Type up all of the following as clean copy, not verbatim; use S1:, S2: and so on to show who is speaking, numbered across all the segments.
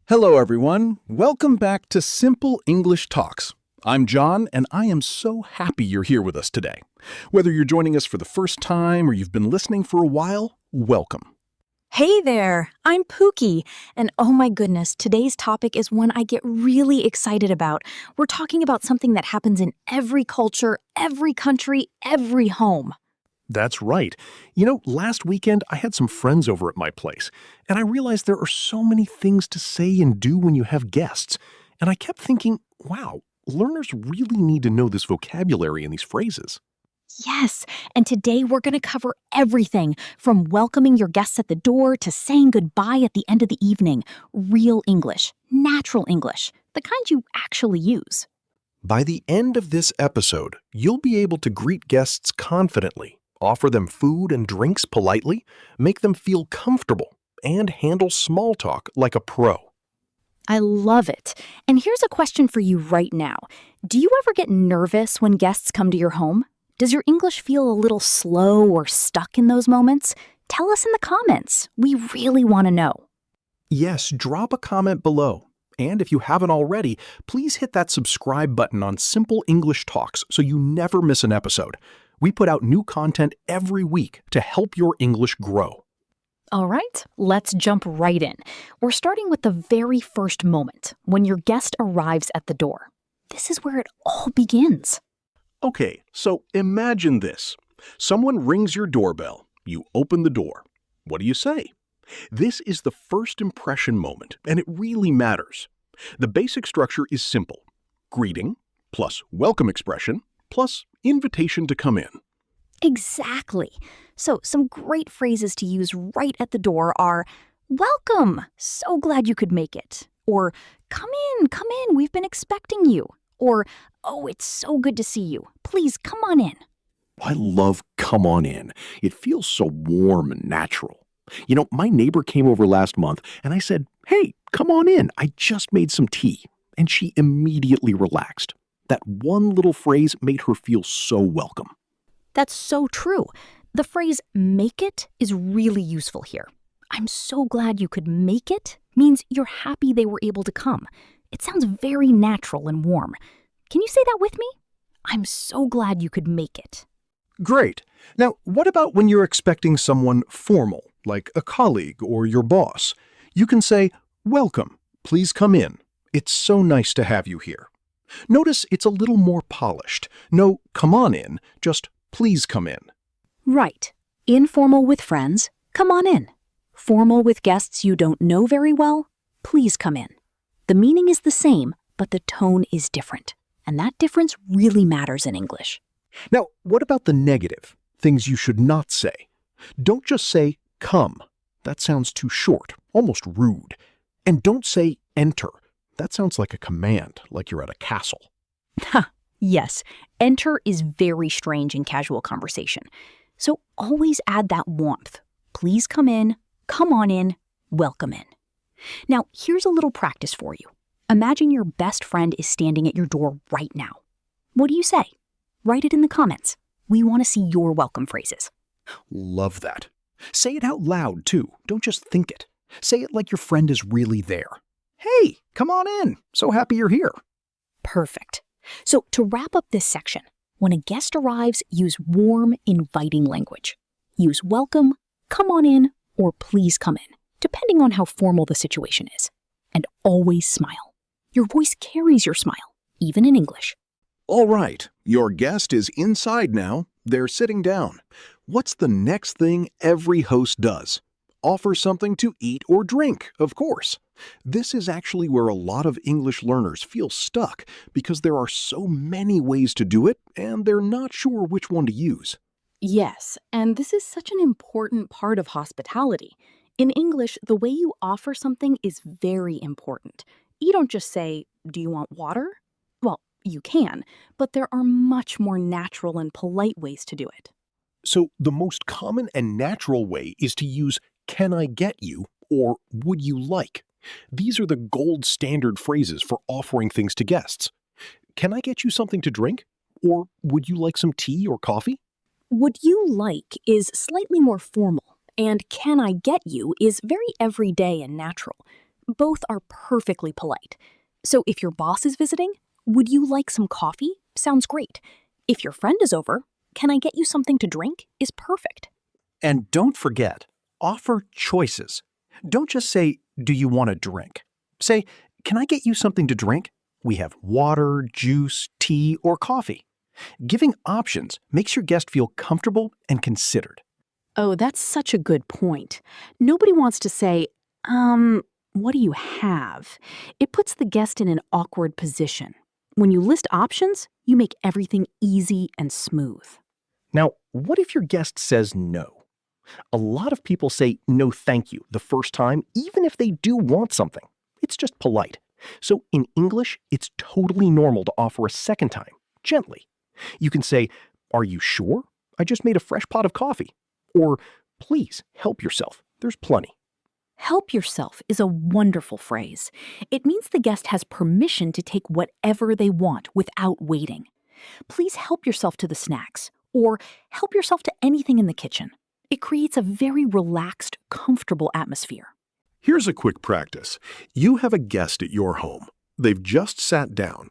S1: Hello, everyone. Welcome back to Simple English Talks. I'm John, and I am so happy you're here with us today. Whether you're joining us for the first time or you've been listening for a while, welcome.
S2: Hey there, I'm Pookie, and oh my goodness, today's topic is one I get really excited about. We're talking about something that happens in every culture, every country, every home.
S3: That's right. Last weekend I had some friends over at my place, and I realized there are so many things to say and do when you have guests. And I kept thinking, wow, learners really need to know this vocabulary and these phrases.
S2: Yes, and today we're going to cover everything from welcoming your guests at the door to saying goodbye at the end of the evening. Real English, natural English, the kind you actually use.
S3: By the end of this episode, you'll be able to greet guests confidently, offer them food and drinks politely, make them feel comfortable, and handle small talk like a pro.
S2: I love it. And here's a question for you right now. Do you ever get nervous when guests come to your home? Does your English feel a little slow or stuck in those moments? Tell us in the comments. We really want to know.
S3: Yes, drop a comment below. And if you haven't already, please hit that subscribe button on Simple English Talks so you never miss an episode. We put out new content every week to help your English grow.
S2: All right, let's jump right in. We're starting with the very first moment, when your guest arrives at the door. This is where it all begins.
S3: Okay, so imagine this. Someone rings your doorbell. You open the door. What do you say? This is the first impression moment, and it really matters. The basic structure is simple. Greeting, plus welcome expression, plus invitation to come in.
S2: Exactly. So some great phrases to use right at the door are, welcome, so glad you could make it. Or, come in, we've been expecting you. Or, oh, it's so good to see you. Please come on in.
S3: I love come on in. It feels so warm and natural. My neighbor came over last month and I said, hey, come on in. I just made some tea. And she immediately relaxed. That one little phrase made her feel so welcome.
S2: That's so true. The phrase make it is really useful here. I'm so glad you could make it means you're happy they were able to come. It sounds very natural and warm. Can you say that with me? I'm so glad you could make it.
S1: Great. Now, what about when you're expecting someone formal, like a colleague or your boss? You can say, welcome, please come in. It's so nice to have you here. Notice it's a little more polished. No, come on in, just please come in.
S2: Right. Informal with friends, come on in. Formal with guests you don't know very well, please come in. The meaning is the same, but the tone is different. And that difference really matters in English.
S1: Now, what about the negative? Things you should not say. Don't just say, come. That sounds too short, almost rude. And don't say, enter. That sounds like a command, like you're at a castle.
S2: Ha, yes. Enter is very strange in casual conversation. So always add that warmth. Please come on in, welcome in. Now, here's a little practice for you. Imagine your best friend is standing at your door right now. What do you say? Write it in the comments. We want to see your welcome phrases.
S1: Love that. Say it out loud, too. Don't just think it. Say it like your friend is really there. Hey, come on in. So happy you're here.
S2: Perfect. So to wrap up this section, when a guest arrives, use warm, inviting language. Use welcome, come on in, or please come in, depending on how formal the situation is. And always smile. Your voice carries your smile, even in English.
S1: All right, your guest is inside now. They're sitting down. What's the next thing every host does? Offer something to eat or drink, of course. This is actually where a lot of English learners feel stuck because there are so many ways to do it and they're not sure which one to use.
S4: Yes, and this is such an important part of hospitality. In English, the way you offer something is very important. You don't just say, do you want water? Well, you can, but there are much more natural and polite ways to do it.
S3: So the most common and natural way is to use can I get you or would you like? These are the gold standard phrases for offering things to guests. Can I get you something to drink? Or would you like some tea or coffee?
S2: Would you like is slightly more formal, and can I get you is very everyday and natural. Both are perfectly polite. So if your boss is visiting, would you like some coffee? Sounds great. If your friend is over, can I get you something to drink? Is perfect.
S5: And don't forget, offer choices. Don't just say, do you want a drink? Say, can I get you something to drink? We have water, juice, tea, or coffee. Giving options makes your guest feel comfortable and considered.
S4: Oh, that's such a good point. Nobody wants to say, what do you have? It puts the guest in an awkward position. When you list options, you make everything easy and smooth.
S5: Now, what if your guest says no? A lot of people say no thank you the first time, even if they do want something. It's just polite. So in English, it's totally normal to offer a second time, gently. You can say, are you sure? I just made a fresh pot of coffee. Or, please help yourself. There's plenty.
S4: Help yourself is a wonderful phrase. It means the guest has permission to take whatever they want without waiting. Please help yourself to the snacks, or help yourself to anything in the kitchen. It creates a very relaxed, comfortable atmosphere.
S3: Here's a quick practice. You have a guest at your home. They've just sat down.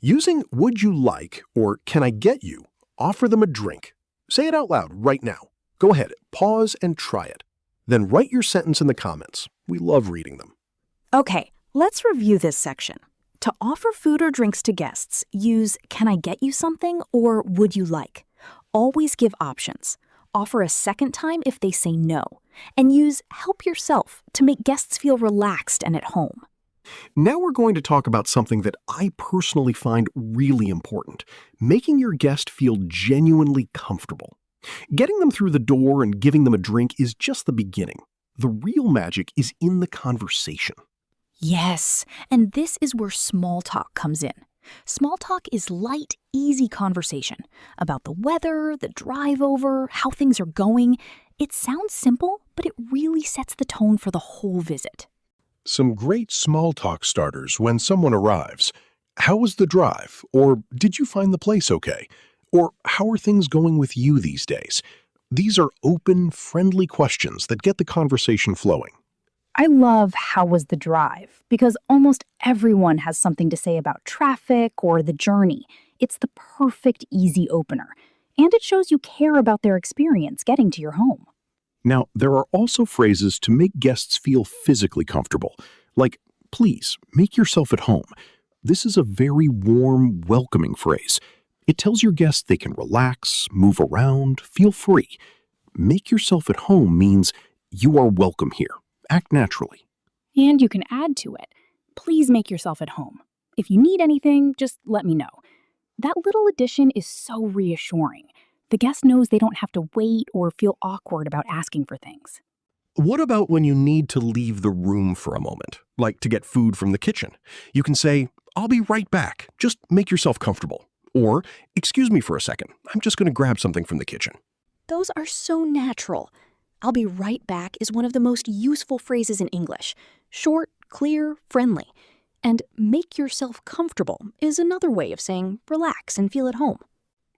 S3: Using would you like or can I get you, offer them a drink. Say it out loud right now. Go ahead, pause and try it. Then write your sentence in the comments. We love reading them.
S2: Okay, let's review this section. To offer food or drinks to guests, use can I get you something or would you like? Always give options. Offer a second time if they say no. And use help yourself to make guests feel relaxed and at home.
S3: Now we're going to talk about something that I personally find really important, making your guest feel genuinely comfortable. Getting them through the door and giving them a drink is just the beginning. The real magic is in the conversation.
S2: Yes, and this is where small talk comes in. Small talk is light, easy conversation about the weather, the drive over, how things are going. It sounds simple, but it really sets the tone for the whole visit.
S3: Some great small talk starters when someone arrives. How was the drive? Or did you find the place okay? Or how are things going with you these days? These are open, friendly questions that get the conversation flowing.
S2: I love how was the drive because almost everyone has something to say about traffic or the journey. It's the perfect easy opener, and it shows you care about their experience getting to your home.
S3: Now, there are also phrases to make guests feel physically comfortable, like, please, make yourself at home. This is a very warm, welcoming phrase. It tells your guests they can relax, move around, feel free. Make yourself at home means you are welcome here. Act naturally.
S2: And you can add to it. Please make yourself at home. If you need anything, just let me know. That little addition is so reassuring. The guest knows they don't have to wait or feel awkward about asking for things.
S3: What about when you need to leave the room for a moment, like to get food from the kitchen? You can say, I'll be right back. Just make yourself comfortable. Or, excuse me for a second. I'm just going to grab something from the kitchen.
S2: Those are so natural. I'll be right back is one of the most useful phrases in English. Short, clear, friendly. And make yourself comfortable is another way of saying relax and feel at home.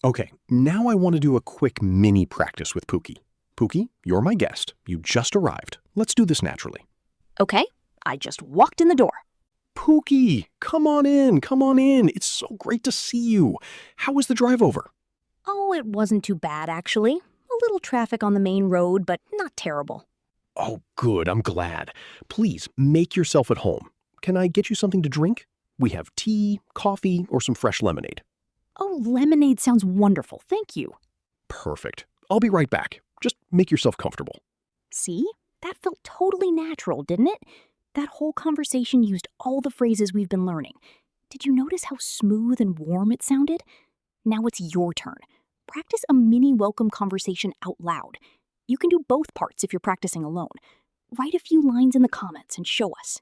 S3: Okay, now I want to do a quick mini practice with Pookie. Pookie, you're my guest. You just arrived. Let's do this naturally.
S2: Okay, I just walked in the door.
S3: Pookie, come on in, come on in. It's so great to see you. How was the drive over?
S2: Oh, it wasn't too bad, actually. A little traffic on the main road, but not terrible.
S3: Oh, good, I'm glad. Please, make yourself at home. Can I get you something to drink? We have tea, coffee, or some fresh lemonade.
S2: Oh, lemonade sounds wonderful. Thank you.
S3: Perfect. I'll be right back. Just make yourself comfortable.
S2: See? That felt totally natural, didn't it? That whole conversation used all the phrases we've been learning. Did you notice how smooth and warm it sounded? Now it's your turn. Practice a mini welcome conversation out loud. You can do both parts if you're practicing alone. Write a few lines in the comments and show us.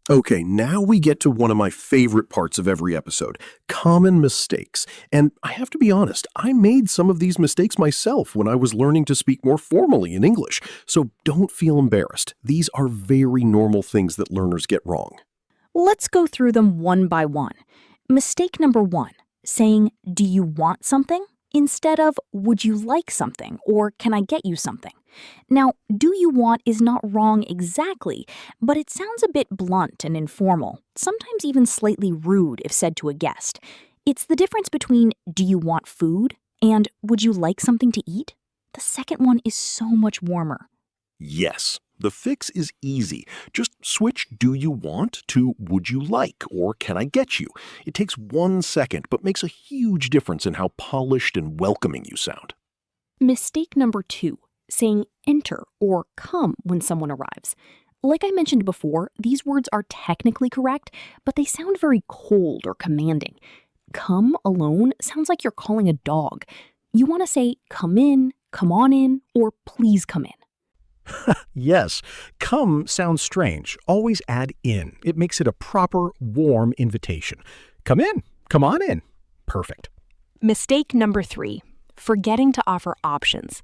S3: Okay, now we get to one of my favorite parts of every episode, common mistakes. And I have to be honest, I made some of these mistakes myself when I was learning to speak more formally in English. So don't feel embarrassed. These are very normal things that learners get wrong.
S2: Let's go through them one by one. Mistake number 1, saying, do you want something? instead of would you like something or can I get you something. Now, do you want is not wrong exactly, but it sounds a bit blunt and informal, sometimes even slightly rude if said to a guest. It's the difference between do you want food and would you like something to eat? The second one is so much warmer.
S3: Yes, the fix is easy. Just switch do you want to would you like or can I get you. It takes 1 second but makes a huge difference in how polished and welcoming you sound.
S4: Mistake number 2, saying enter or come when someone arrives. Like I mentioned before, these words are technically correct, but they sound very cold or commanding. Come alone sounds like you're calling a dog. You want to say come in, come on in, or please come in.
S5: Yes, come sounds strange. Always add in. It makes it a proper, warm invitation. Come in. Come on in. Perfect.
S6: Mistake number 3, forgetting to offer options.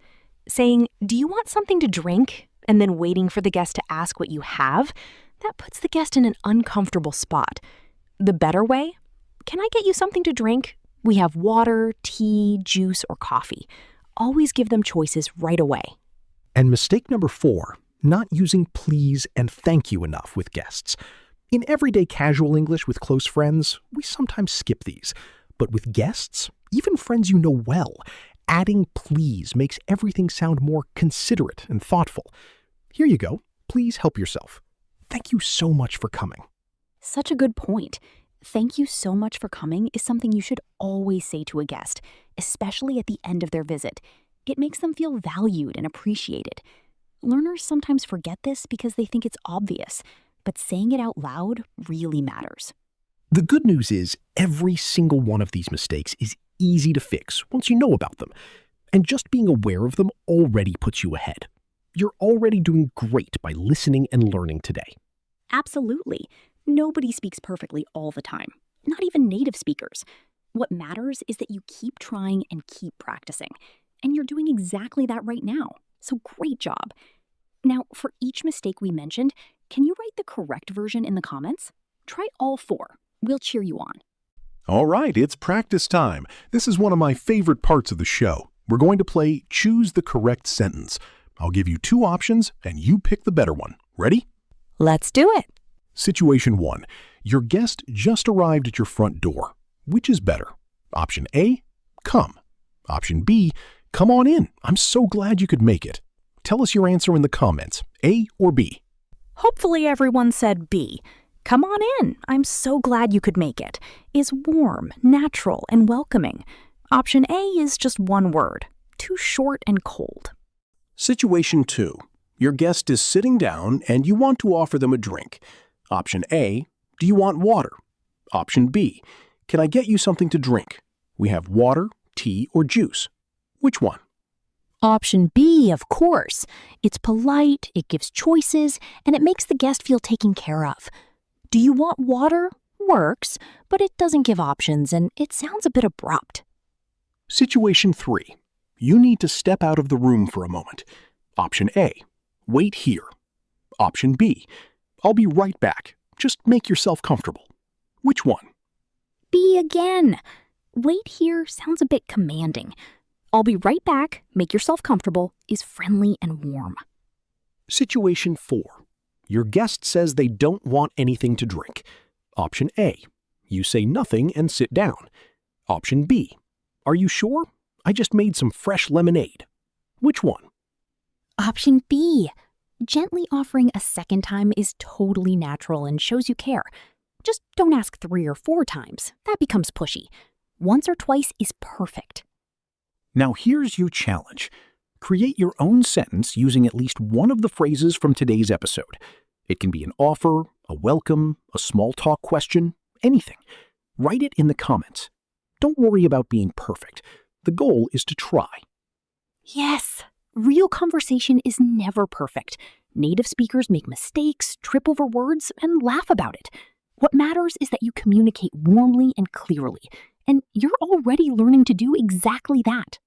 S6: Saying, do you want something to drink? And then waiting for the guest to ask what you have? That puts the guest in an uncomfortable spot. The better way? Can I get you something to drink? We have water, tea, juice, or coffee. Always give them choices right away.
S5: And mistake number 4, not using please and thank you enough with guests. In everyday casual English with close friends, we sometimes skip these. But with guests, even friends you know well, adding please makes everything sound more considerate and thoughtful. Here you go. Please help yourself. Thank you so much for coming.
S2: Such a good point. Thank you so much for coming is something you should always say to a guest, especially at the end of their visit. It makes them feel valued and appreciated. Learners sometimes forget this because they think it's obvious, but saying it out loud really matters.
S5: The good news is every single one of these mistakes is easy to fix once you know about them. And just being aware of them already puts you ahead. You're already doing great by listening and learning today.
S2: Absolutely. Nobody speaks perfectly all the time, not even native speakers. What matters is that you keep trying and keep practicing. And you're doing exactly that right now. So great job. Now, for each mistake we mentioned, can you write the correct version in the comments? Try all 4. We'll cheer you on.
S3: All right, it's practice time. This is one of my favorite parts of the show. We're going to play Choose the Correct Sentence. I'll give you 2 options and you pick the better one. Ready?
S6: Let's do it.
S3: Situation 1. Your guest just arrived at your front door. Which is better? Option A, come. Option B, come on in. I'm so glad you could make it. Tell us your answer in the comments, A or B.
S2: Hopefully everyone said B. Come on in. I'm so glad you could make it. Is warm, natural, and welcoming. Option A is just one word. Too short and cold.
S1: Situation 2. Your guest is sitting down and you want to offer them a drink. Option A, do you want water? Option B, can I get you something to drink? We have water, tea, or juice. Which one?
S2: Option B, of course. It's polite, it gives choices, and it makes the guest feel taken care of. Do you want water? Works, but it doesn't give options and it sounds a bit abrupt.
S1: Situation 3. You need to step out of the room for a moment. Option A, wait here. Option B, I'll be right back. Just make yourself comfortable. Which one?
S2: B again. Wait here sounds a bit commanding. I'll be right back, make yourself comfortable, is friendly and warm.
S1: Situation 4. Your guest says they don't want anything to drink. Option A, you say nothing and sit down. Option B, are you sure? I just made some fresh lemonade. Which one?
S2: Option B. Gently offering a second time is totally natural and shows you care. Just don't ask 3 or 4 times. That becomes pushy. Once or twice is perfect.
S1: Now here's your challenge. Create your own sentence using at least one of the phrases from today's episode. It can be an offer, a welcome, a small talk question, anything. Write it in the comments. Don't worry about being perfect. The goal is to try.
S2: Yes, real conversation is never perfect. Native speakers make mistakes, trip over words, and laugh about it. What matters is that you communicate warmly and clearly, and you're already learning to do exactly that.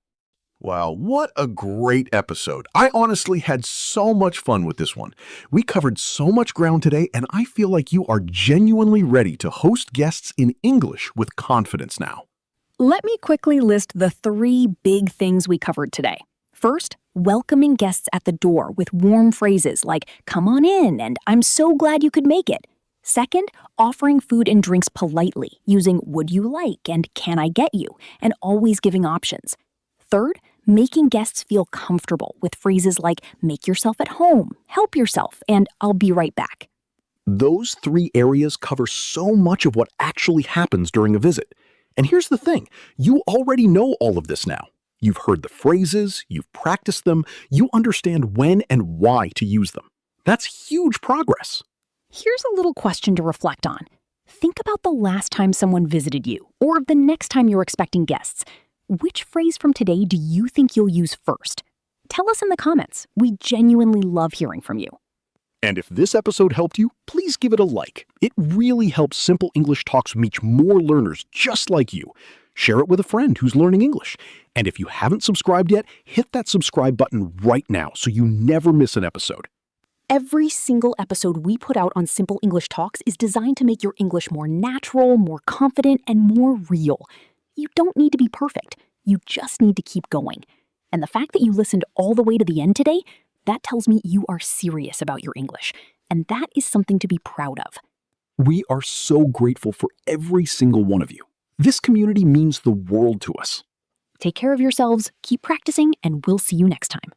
S3: Wow, what a great episode. I honestly had so much fun with this one. We covered so much ground today, and I feel like you are genuinely ready to host guests in English with confidence now.
S2: Let me quickly list the 3 big things we covered today. First, welcoming guests at the door with warm phrases like, "Come on in," and "I'm so glad you could make it." Second, offering food and drinks politely, using "would you like" and "can I get you," and always giving options. Third, making guests feel comfortable with phrases like "make yourself at home," "help yourself," and "I'll be right back."
S3: Those 3 areas cover so much of what actually happens during a visit. And here's the thing, you already know all of this now. You've heard the phrases, you've practiced them, you understand when and why to use them. That's huge progress.
S2: Here's a little question to reflect on. Think about the last time someone visited you, or the next time you're expecting guests. Which phrase from today do you think you'll use first? Tell us in the comments. We genuinely love hearing from you.
S3: And if this episode helped you, please give it a like. It really helps Simple English Talks reach more learners just like you. Share it with a friend who's learning English. And if you haven't subscribed yet, hit that subscribe button right now so you never miss an episode.
S2: Every single episode we put out on Simple English Talks is designed to make your English more natural, more confident, and more real. You don't need to be perfect. You just need to keep going. And the fact that you listened all the way to the end today, that tells me you are serious about your English. And that is something to be proud of.
S3: We are so grateful for every single one of you. This community means the world to us.
S2: Take care of yourselves, keep practicing, and we'll see you next time.